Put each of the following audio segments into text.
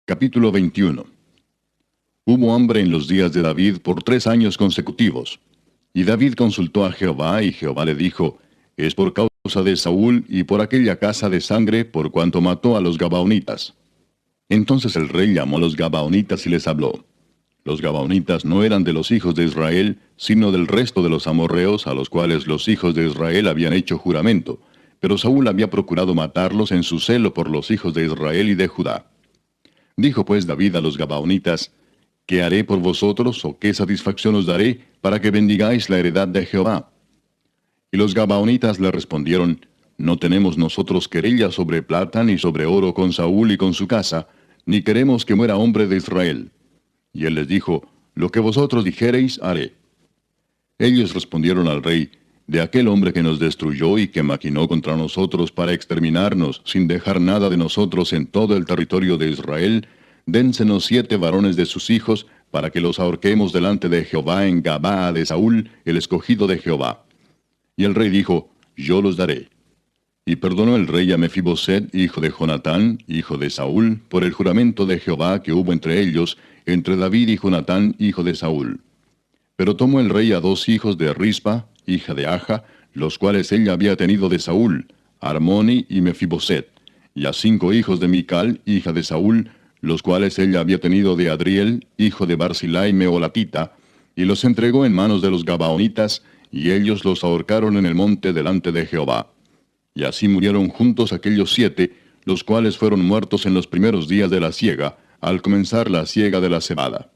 Capítulo 21. Hubo hambre en los días de David por 3 años consecutivos. Y David consultó a Jehová, y Jehová le dijo, es por causa de Saúl y por aquella casa de sangre, por cuanto mató a los Gabaonitas. Entonces el rey llamó a los Gabaonitas y les habló. Los Gabaonitas no eran de los hijos de Israel, sino del resto de los amorreos, a los cuales los hijos de Israel habían hecho juramento. Pero Saúl había procurado matarlos en su celo por los hijos de Israel y de Judá. Dijo pues David a los Gabaonitas, ¿qué haré por vosotros, o qué satisfacción os daré, para que bendigáis la heredad de Jehová? Y los Gabaonitas le respondieron, no tenemos nosotros querella sobre plata ni sobre oro con Saúl y con su casa, ni queremos que muera hombre de Israel. Y él les dijo, lo que vosotros dijereis haré. Ellos respondieron al rey, de aquel hombre que nos destruyó y que maquinó contra nosotros para exterminarnos, sin dejar nada de nosotros en todo el territorio de Israel, dénsenos 7 varones de sus hijos, para que los ahorquemos delante de Jehová en Gabaa de Saúl, el escogido de Jehová. Y el rey dijo, yo los daré. Y perdonó el rey a Mefiboset, hijo de Jonatán, hijo de Saúl, por el juramento de Jehová que hubo entre ellos, entre David y Jonatán, hijo de Saúl. Pero tomó el rey a 2 hijos de Rispa, hija de Aja, los cuales ella había tenido de Saúl, Armoni y Mefiboset, y a 5 hijos de Mical, hija de Saúl, los cuales ella había tenido de Adriel, hijo de Barzilai Meolatita, y los entregó en manos de los Gabaonitas, y ellos los ahorcaron en el monte delante de Jehová. Y así murieron juntos aquellos 7, los cuales fueron muertos en los primeros días de la siega, al comenzar la siega de la cebada.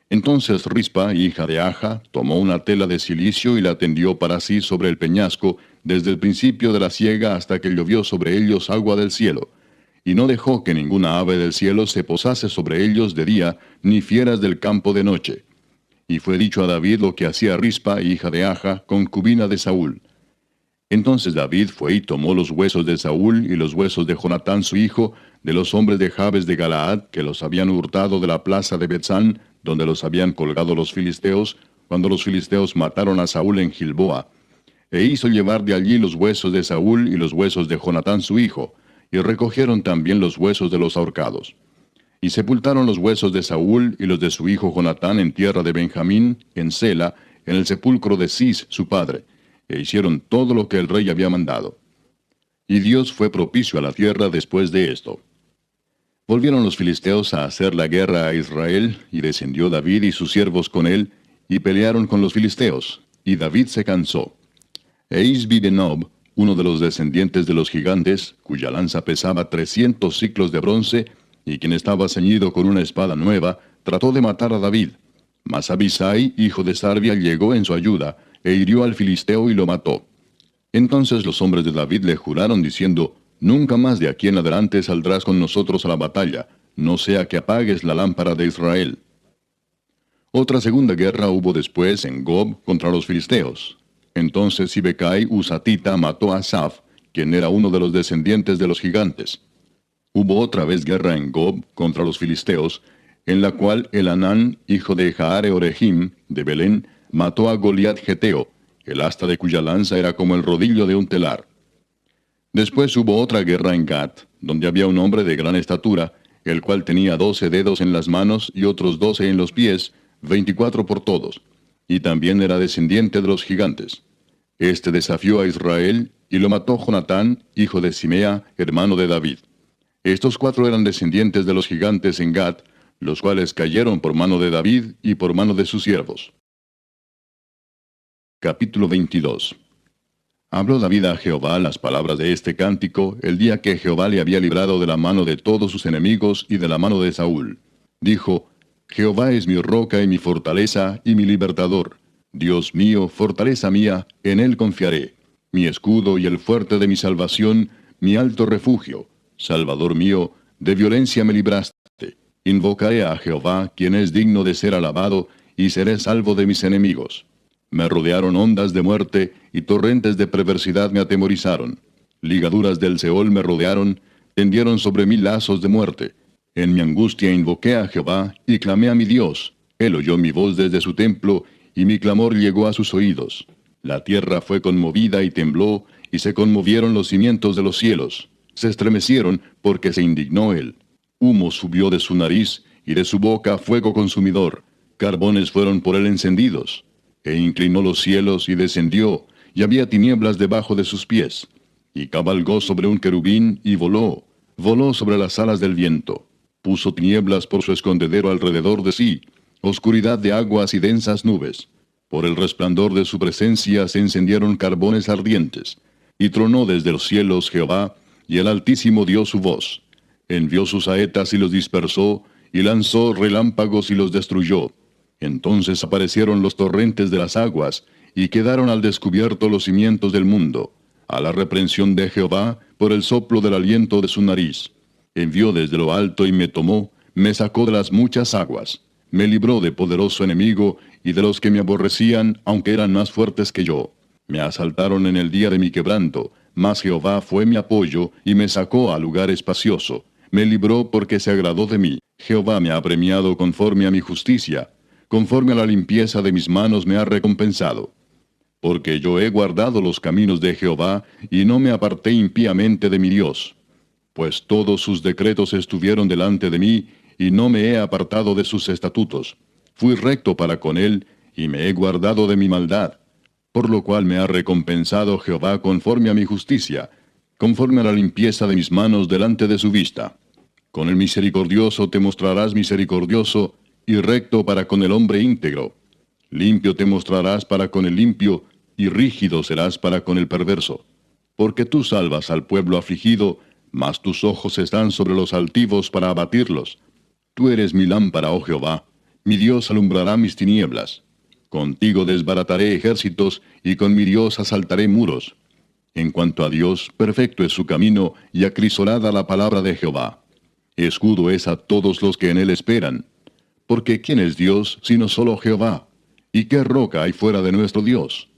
Entonces Rispa, hija de Aja, tomó una tela de cilicio y la tendió para sí sobre el peñasco, desde el principio de la siega hasta que llovió sobre ellos agua del cielo. Y no dejó que ninguna ave del cielo se posase sobre ellos de día, ni fieras del campo de noche. Y fue dicho a David lo que hacía Rispa, hija de Aja, concubina de Saúl. Entonces David fue y tomó los huesos de Saúl y los huesos de Jonatán su hijo, de los hombres de Jabes de Galaad, que los habían hurtado de la plaza de Betzán, donde los habían colgado los filisteos, cuando los filisteos mataron a Saúl en Gilboa. E hizo llevar de allí los huesos de Saúl y los huesos de Jonatán su hijo, y recogieron también los huesos de los ahorcados. Y sepultaron los huesos de Saúl y los de su hijo Jonatán en tierra de Benjamín, en Sela, en el sepulcro de Cis su padre, e hicieron todo lo que el rey había mandado. Y Dios fue propicio a la tierra después de esto. Volvieron los filisteos a hacer la guerra a Israel, y descendió David y sus siervos con él, y pelearon con los filisteos, y David se cansó. E Isbi-Benob, uno de los descendientes de los gigantes, cuya lanza pesaba 300 siclos de bronce, y quien estaba ceñido con una espada nueva, trató de matar a David. Mas Abisai, hijo de Sarbia, llegó en su ayuda, e hirió al filisteo y lo mató. Entonces los hombres de David le juraron diciendo, nunca más de aquí en adelante saldrás con nosotros a la batalla, no sea que apagues la lámpara de Israel. Otra segunda guerra hubo después en Gob contra los filisteos. Entonces Sibecai Husatita mató a Asaph, quien era uno de los descendientes de los gigantes. Hubo otra vez guerra en Gob contra los filisteos, en la cual Elanán, hijo de Jaare Orehim, de Belén, mató a Goliat Geteo, el asta de cuya lanza era como el rodillo de un telar. Después hubo otra guerra en Gat, donde había un hombre de gran estatura, el cual tenía 12 dedos en las manos y otros 12 en los pies, 24 por todos, y también era descendiente de los gigantes. Este desafió a Israel, y lo mató Jonatán, hijo de Simea, hermano de David. Estos 4 eran descendientes de los gigantes en Gat, los cuales cayeron por mano de David y por mano de sus siervos. Capítulo 22. Habló David a Jehová las palabras de este cántico el día que Jehová le había librado de la mano de todos sus enemigos y de la mano de Saúl. Dijo, Jehová es mi roca y mi fortaleza y mi libertador. Dios mío, fortaleza mía, en él confiaré. Mi escudo y el fuerte de mi salvación, mi alto refugio. Salvador mío, de violencia me libraste. Invocaré a Jehová, quien es digno de ser alabado, y seré salvo de mis enemigos. Me rodearon ondas de muerte, y torrentes de perversidad me atemorizaron. Ligaduras del Seol me rodearon, tendieron sobre mí lazos de muerte. En mi angustia invoqué a Jehová, y clamé a mi Dios. Él oyó mi voz desde su templo, y mi clamor llegó a sus oídos. La tierra fue conmovida y tembló, y se conmovieron los cimientos de los cielos. Se estremecieron, porque se indignó él. Humo subió de su nariz, y de su boca fuego consumidor. Carbones fueron por él encendidos. E inclinó los cielos y descendió, y había tinieblas debajo de sus pies. Y cabalgó sobre un querubín y voló. Voló sobre las alas del viento. Puso tinieblas por su escondedero alrededor de sí, oscuridad de aguas y densas nubes. Por el resplandor de su presencia se encendieron carbones ardientes. Y tronó desde los cielos Jehová, y el Altísimo dio su voz. Envió sus saetas y los dispersó, y lanzó relámpagos y los destruyó. Entonces aparecieron los torrentes de las aguas, y quedaron al descubierto los cimientos del mundo, a la reprensión de Jehová, por el soplo del aliento de su nariz. Envió desde lo alto y me tomó, me sacó de las muchas aguas, me libró de poderoso enemigo, y de los que me aborrecían, aunque eran más fuertes que yo. Me asaltaron en el día de mi quebranto, mas Jehová fue mi apoyo, y me sacó a lugar espacioso. Me libró porque se agradó de mí. Jehová me ha premiado conforme a mi justicia, conforme a la limpieza de mis manos me ha recompensado. Porque yo he guardado los caminos de Jehová, y no me aparté impíamente de mi Dios. Pues todos sus decretos estuvieron delante de mí, y no me he apartado de sus estatutos. Fui recto para con él, y me he guardado de mi maldad. Por lo cual me ha recompensado Jehová conforme a mi justicia, conforme a la limpieza de mis manos delante de su vista. Con el misericordioso te mostrarás misericordioso, y recto para con el hombre íntegro. Limpio te mostrarás para con el limpio, y rígido serás para con el perverso. Porque tú salvas al pueblo afligido, mas tus ojos están sobre los altivos para abatirlos. Tú eres mi lámpara, oh Jehová, mi Dios alumbrará mis tinieblas. Contigo desbarataré ejércitos, y con mi Dios asaltaré muros. En cuanto a Dios, perfecto es su camino, y acrisolada la palabra de Jehová. Escudo es a todos los que en él esperan. Porque ¿quién es Dios, sino solo Jehová? ¿Y qué roca hay fuera de nuestro Dios?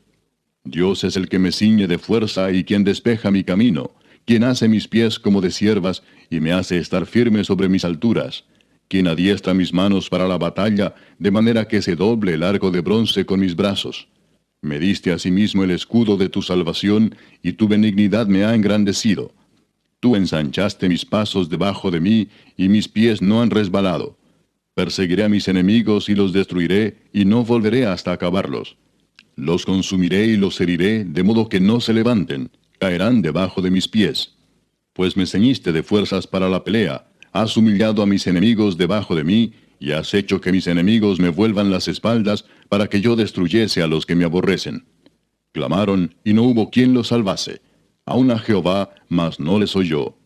Dios es el que me ciñe de fuerza, y quien despeja mi camino, quien hace mis pies como de ciervas, y me hace estar firme sobre mis alturas, quien adiestra mis manos para la batalla, de manera que se doble el arco de bronce con mis brazos. Me diste asimismo el escudo de tu salvación, y tu benignidad me ha engrandecido. Tú ensanchaste mis pasos debajo de mí, y mis pies no han resbalado. Perseguiré a mis enemigos y los destruiré, y no volveré hasta acabarlos. Los consumiré y los heriré, de modo que no se levanten, caerán debajo de mis pies. Pues me ceñiste de fuerzas para la pelea, has humillado a mis enemigos debajo de mí, y has hecho que mis enemigos me vuelvan las espaldas, para que yo destruyese a los que me aborrecen. Clamaron, y no hubo quien los salvase. Aun a Jehová, mas no les oyó.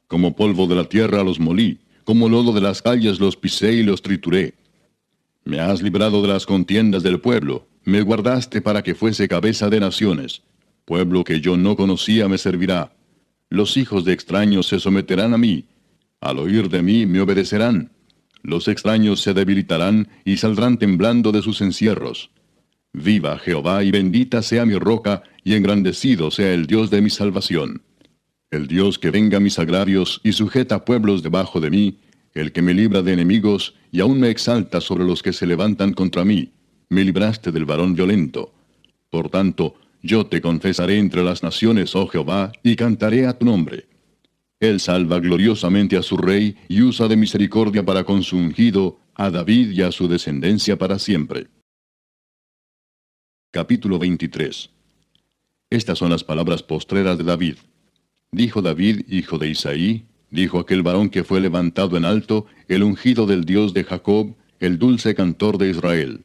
Como polvo de la tierra los molí, como lodo de las calles los pisé y los trituré. Me has librado de las contiendas del pueblo, me guardaste para que fuese cabeza de naciones. Pueblo que yo no conocía me servirá. Los hijos de extraños se someterán a mí. Al oír de mí me obedecerán. Los extraños se debilitarán y saldrán temblando de sus encierros. Viva Jehová y bendita sea mi roca, y engrandecido sea el Dios de mi salvación. El Dios que venga mis agravios y sujeta pueblos debajo de mí, el que me libra de enemigos y aún me exalta sobre los que se levantan contra mí. Me libraste del varón violento. Por tanto, yo te confesaré entre las naciones, oh Jehová, y cantaré a tu nombre. Él salva gloriosamente a su rey, y usa de misericordia para con su ungido, a David y a su descendencia para siempre. Capítulo 23. Estas son las palabras postreras de David. Dijo David, hijo de Isaí, dijo aquel varón que fue levantado en alto, el ungido del Dios de Jacob, el dulce cantor de Israel.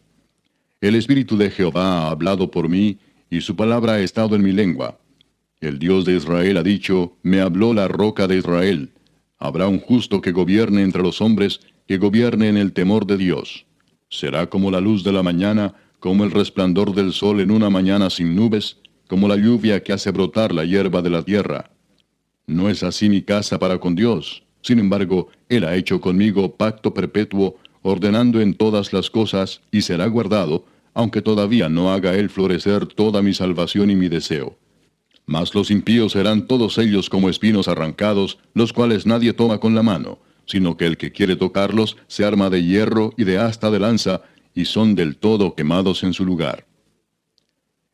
El Espíritu de Jehová ha hablado por mí, y su palabra ha estado en mi lengua. El Dios de Israel ha dicho, me habló la roca de Israel. Habrá un justo que gobierne entre los hombres, que gobierne en el temor de Dios. Será como la luz de la mañana, como el resplandor del sol en una mañana sin nubes, como la lluvia que hace brotar la hierba de la tierra. No es así mi casa para con Dios. Sin embargo, Él ha hecho conmigo pacto perpetuo, ordenando en todas las cosas, y será guardado, aunque todavía no haga Él florecer toda mi salvación y mi deseo. Mas los impíos serán todos ellos como espinos arrancados, los cuales nadie toma con la mano, sino que el que quiere tocarlos se arma de hierro y de asta de lanza, y son del todo quemados en su lugar.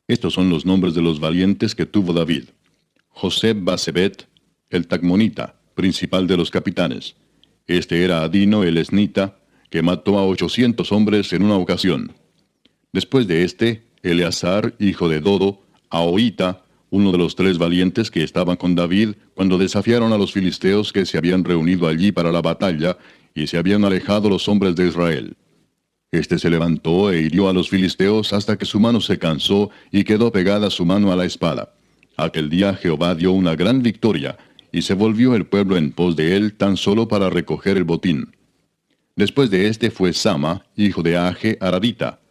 Estos son los nombres de los valientes que tuvo David. Joseb Basebet, el Tacmonita, principal de los capitanes. Este era Adino el esnita, que mató a 800 hombres en una ocasión. Después de este, Eleazar, hijo de Dodo, Ahoita, uno de los 3 valientes que estaban con David cuando desafiaron a los filisteos que se habían reunido allí para la batalla, y se habían alejado los hombres de Israel. Este se levantó e hirió a los filisteos hasta que su mano se cansó y quedó pegada su mano a la espada. Aquel día Jehová dio una gran victoria, y se volvió el pueblo en pos de él tan solo para recoger el botín. Después de este fue Sama, hijo de Age, Aradita.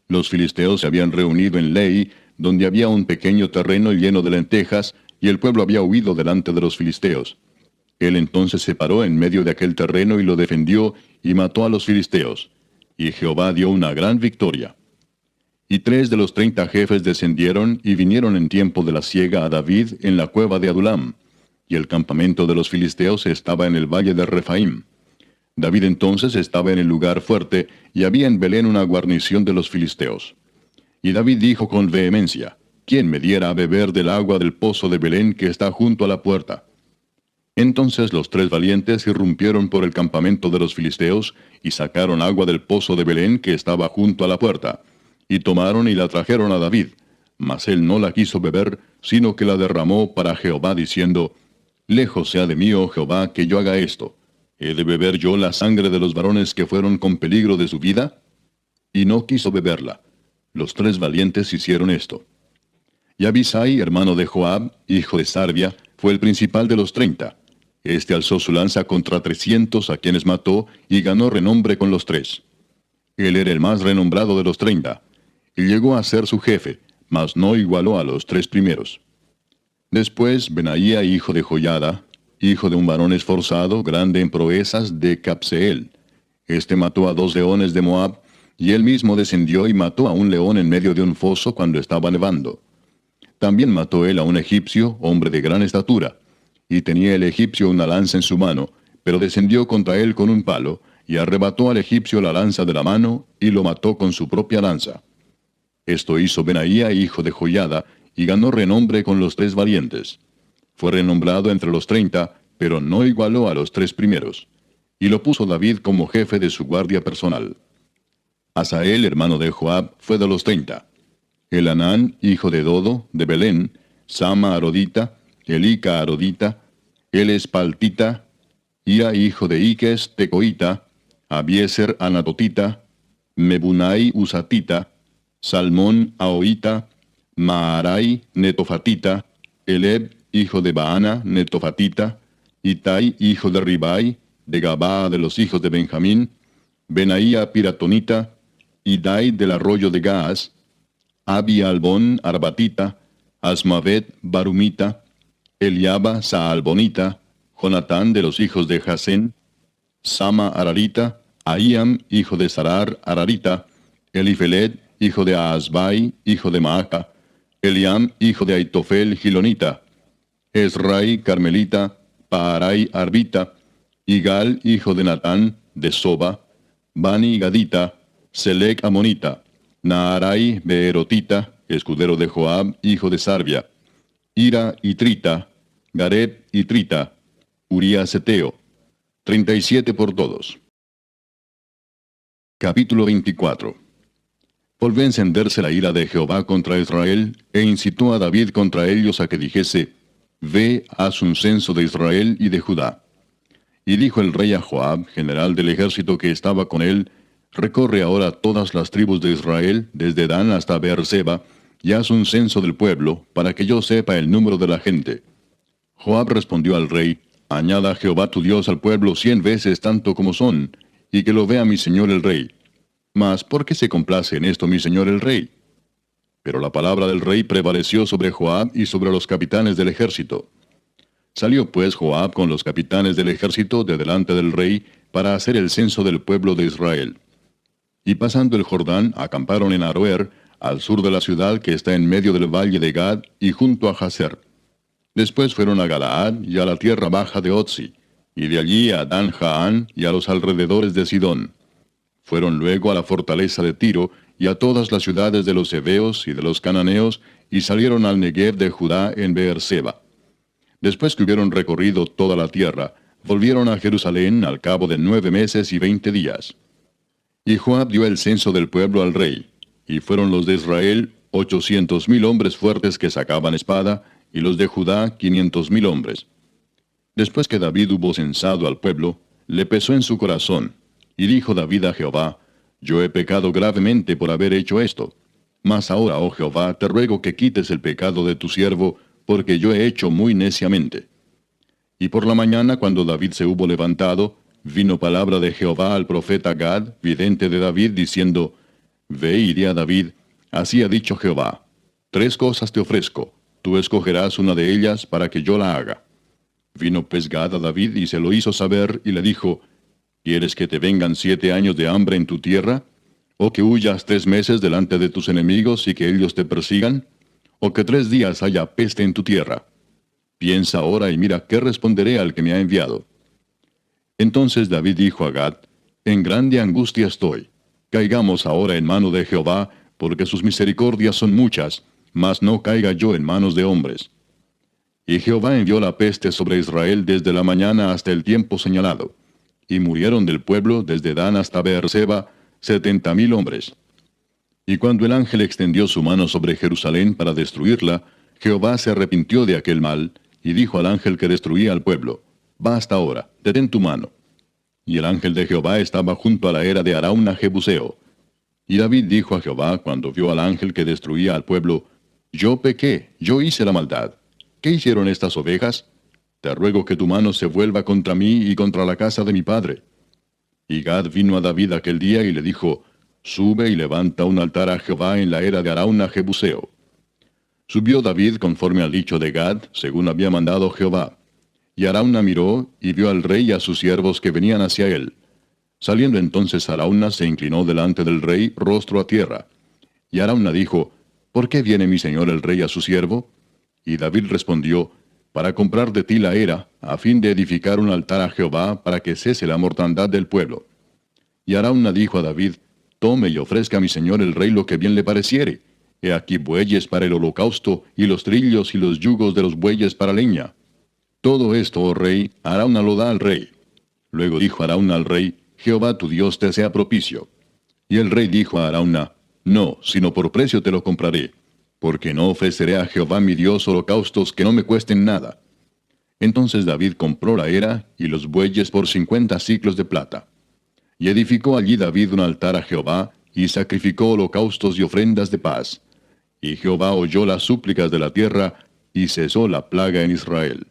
Los filisteos se habían reunido en Lei, donde había un pequeño terreno lleno de lentejas, y el pueblo había huido delante de los filisteos. Él entonces se paró en medio de aquel terreno y lo defendió, y mató a los filisteos. Y Jehová dio una gran victoria. Y 3 de los 30 jefes descendieron y vinieron en tiempo de la siega a David en la cueva de Adulam, y el campamento de los filisteos estaba en el valle de Refaim. David entonces estaba en el lugar fuerte, y había en Belén una guarnición de los filisteos. Y David dijo con vehemencia: ¿Quién me diera a beber del agua del pozo de Belén que está junto a la puerta? Entonces los 3 valientes irrumpieron por el campamento de los filisteos, y sacaron agua del pozo de Belén que estaba junto a la puerta, y tomaron y la trajeron a David. Mas él no la quiso beber, sino que la derramó para Jehová, diciendo: Lejos sea de mí, oh Jehová, que yo haga esto. ¿He de beber yo la sangre de los varones que fueron con peligro de su vida? Y no quiso beberla. Los 3 valientes hicieron esto. Y Abisai, hermano de Joab, hijo de Sarvia, fue el principal de los 30. Este alzó su lanza contra 300 a quienes mató, y ganó renombre con los 3. Él era el más renombrado de los 30, y llegó a ser su jefe, mas no igualó a los 3 primeros. Después Benaía, hijo de Joiada, hijo de un varón esforzado, grande en proezas, de Capseel. Este mató a 2 leones de Moab, y él mismo descendió y mató a un león en medio de un foso cuando estaba nevando. También mató él a un egipcio, hombre de gran estatura, y tenía el egipcio una lanza en su mano, pero descendió contra él con un palo, y arrebató al egipcio la lanza de la mano, y lo mató con su propia lanza. Esto hizo Benaía, hijo de Joiada, y ganó renombre con los 3 valientes. Fue renombrado entre los 30, pero no igualó a los 3 primeros. Y lo puso David como jefe de su guardia personal. Asael, hermano de Joab, fue de los 30. Elanán, hijo de Dodo, de Belén, Sama Arodita, Elica Arodita, Elespaltita, Ia, hijo de Iques, Tecoita, Abieser Anatotita, Mebunai Usatita, Salmón Ahoita, Maarai Netofatita, Eleb, hijo de Baana Netofatita, Itai, hijo de Ribai, de Gabaa de los hijos de Benjamín, Benaía Piratonita, Idai del arroyo de Gaas, Abi Albón Arbatita, Asmavet Barumita, Eliaba Saalbonita, Jonatán de los hijos de Jasén, Sama Ararita, Ahiam, hijo de Sarar Ararita, Elifelet, hijo de Aasbai, hijo de Maaca, Eliam, hijo de Aitofel Gilonita, Esrai Carmelita, Paarai Arbita, Igal, hijo de Natán, de Soba, Bani Gadita, Selec Amonita, Naarai Beerotita, escudero de Joab, hijo de Sarvia, Ira y Trita, Gareb y Trita, Urías Eteo, 37 por todos. Capítulo 24. Volvió a encenderse la ira de Jehová contra Israel, e incitó a David contra ellos a que dijese: Ve, haz un censo de Israel y de Judá. Y dijo el rey a Joab, general del ejército que estaba con él: Recorre ahora todas las tribus de Israel, desde Dan hasta Beerseba, y haz un censo del pueblo, para que yo sepa el número de la gente. Joab respondió al rey: Añada Jehová tu Dios al pueblo 100 veces tanto como son, y que lo vea mi señor el rey. Mas, ¿por qué se complace en esto mi señor el rey? Pero la palabra del rey prevaleció sobre Joab y sobre los capitanes del ejército. Salió pues Joab con los capitanes del ejército de delante del rey para hacer el censo del pueblo de Israel. Y pasando el Jordán, acamparon en Aroer, al sur de la ciudad que está en medio del valle de Gad y junto a Jazer. Después fueron a Galaad y a la tierra baja de Otzi, y de allí a Dan Jaán y a los alrededores de Sidón. Fueron luego a la fortaleza de Tiro y a todas las ciudades de los heveos y de los cananeos, y salieron al Negev de Judá en Beerseba. Después que hubieron recorrido toda la tierra, volvieron a Jerusalén al cabo de 9 meses y 20 días. Y Joab dio el censo del pueblo al rey, y fueron los de Israel 800,000 hombres fuertes que sacaban espada, y los de Judá 500,000 hombres. Después que David hubo censado al pueblo, le pesó en su corazón, y dijo David a Jehová: Yo he pecado gravemente por haber hecho esto. Mas ahora, oh Jehová, te ruego que quites el pecado de tu siervo, porque yo he hecho muy neciamente. Y por la mañana, cuando David se hubo levantado, vino palabra de Jehová al profeta Gad, vidente de David, diciendo: Ve y di a David, así ha dicho Jehová: 3 cosas te ofrezco, tú escogerás una de ellas para que yo la haga. Vino pues Gad a David y se lo hizo saber, y le dijo: ¿Quieres que te vengan 7 años de hambre en tu tierra? ¿O que huyas 3 meses delante de tus enemigos y que ellos te persigan? ¿O que 3 días haya peste en tu tierra? Piensa ahora y mira qué responderé al que me ha enviado. Entonces David dijo a Gad: En grande angustia estoy. Caigamos ahora en mano de Jehová, porque sus misericordias son muchas, mas no caiga yo en manos de hombres. Y Jehová envió la peste sobre Israel desde la mañana hasta el tiempo señalado. Y murieron del pueblo desde Dan hasta Beerseba 70,000 hombres. Y cuando el ángel extendió su mano sobre Jerusalén para destruirla, Jehová se arrepintió de aquel mal, y dijo al ángel que destruía al pueblo: Basta ahora, detén tu mano. Y el ángel de Jehová estaba junto a la era de Arauna Jebuseo. Y David dijo a Jehová cuando vio al ángel que destruía al pueblo: Yo pequé, yo hice la maldad. ¿Qué hicieron estas ovejas? Te ruego que tu mano se vuelva contra mí y contra la casa de mi padre. Y Gad vino a David aquel día y le dijo: Sube y levanta un altar a Jehová en la era de Arauna Jebuseo. Subió David conforme al dicho de Gad, según había mandado Jehová. Y Arauna miró, y vio al rey y a sus siervos que venían hacia él. Saliendo entonces Arauna se inclinó delante del rey, rostro a tierra. Y Arauna dijo: ¿Por qué viene mi señor el rey a su siervo? Y David respondió: Para comprar de ti la era, a fin de edificar un altar a Jehová, para que cese la mortandad del pueblo. Y Arauna dijo a David: Tome y ofrezca a mi señor el rey lo que bien le pareciere. He aquí bueyes para el holocausto, y los trillos y los yugos de los bueyes para leña. Todo esto, oh rey, Arauna lo da al rey. Luego dijo Arauna al rey: Jehová tu Dios te sea propicio. Y el rey dijo a Arauna: No, sino por precio te lo compraré, porque no ofreceré a Jehová mi Dios holocaustos que no me cuesten nada. Entonces David compró la era y los bueyes por 50 siclos de plata. Y edificó allí David un altar a Jehová, y sacrificó holocaustos y ofrendas de paz. Y Jehová oyó las súplicas de la tierra, y cesó la plaga en Israel.